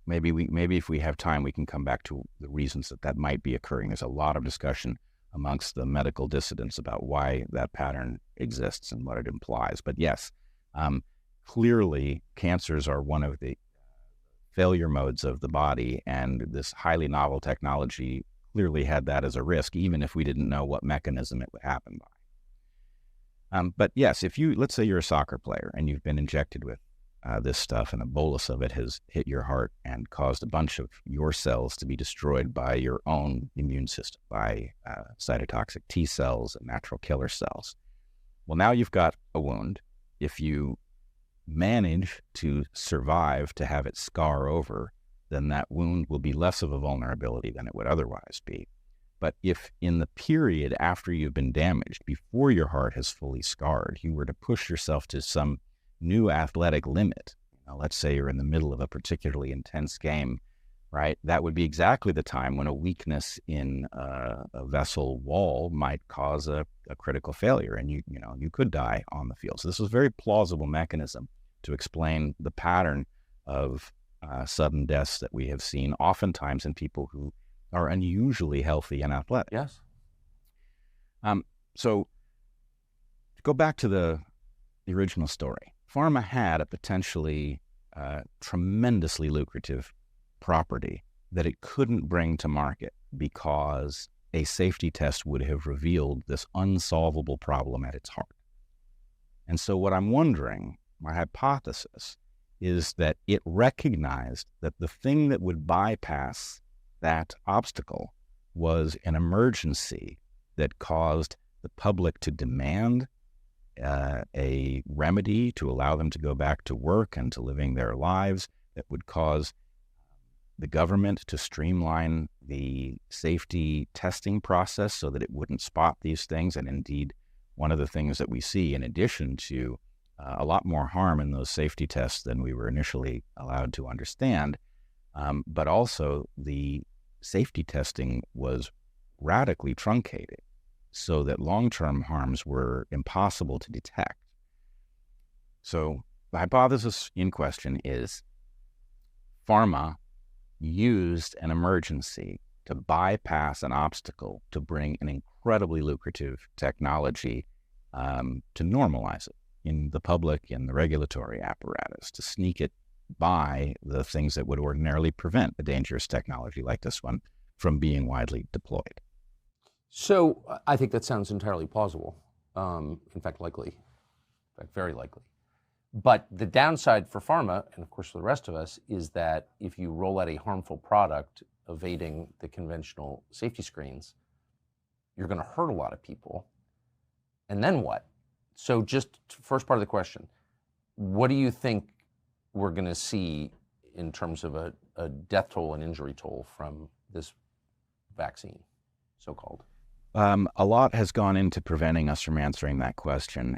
maybe if we have time, we can come back to the reasons that might be occurring. There's a lot of discussion amongst the medical dissidents about why that pattern exists and what it implies. But yes, clearly cancers are one of the failure modes of the body, and this highly novel technology clearly had that as a risk, even if we didn't know what mechanism it would happen by. But yes, let's say you're a soccer player and you've been injected with this stuff, and a bolus of it has hit your heart and caused a bunch of your cells to be destroyed by your own immune system, by cytotoxic T cells and natural killer cells. Well, now you've got a wound. If you manage to survive to have it scar over, then that wound will be less of a vulnerability than it would otherwise be. But if in the period after you've been damaged, before your heart has fully scarred, you were to push yourself to some new athletic limit, let's say you're in the middle of a particularly intense game, right? That would be exactly the time when a weakness in a vessel wall might cause a critical failure, and you could die on the field. So this is a very plausible mechanism to explain the pattern of sudden deaths that we have seen oftentimes in people who are unusually healthy and athletic. Yes. So to go back to the original story, pharma had a potentially tremendously lucrative property that it couldn't bring to market because a safety test would have revealed this unsolvable problem at its heart. And so what I'm wondering, my hypothesis, is that it recognized that the thing that would bypass that obstacle was an emergency that caused the public to demand a remedy to allow them to go back to work and to living their lives, that would cause the government to streamline the safety testing process so that it wouldn't spot these things. And indeed, one of the things that we see, in addition to a lot more harm in those safety tests than we were initially allowed to understand, but also the safety testing was radically truncated so that long-term harms were impossible to detect. So the hypothesis in question is pharma used an emergency to bypass an obstacle to bring an incredibly lucrative technology to normalize it in the public, in the regulatory apparatus, to sneak it by the things that would ordinarily prevent a dangerous technology like this one from being widely deployed. So I think that sounds entirely plausible. In fact, likely. In fact, very likely. But the downside for pharma, and of course for the rest of us, is that if you roll out a harmful product evading the conventional safety screens, you're going to hurt a lot of people. And then what? So just first part of the question, what do you think we're going to see in terms of a death toll and injury toll from this vaccine, so-called? A lot has gone into preventing us from answering that question.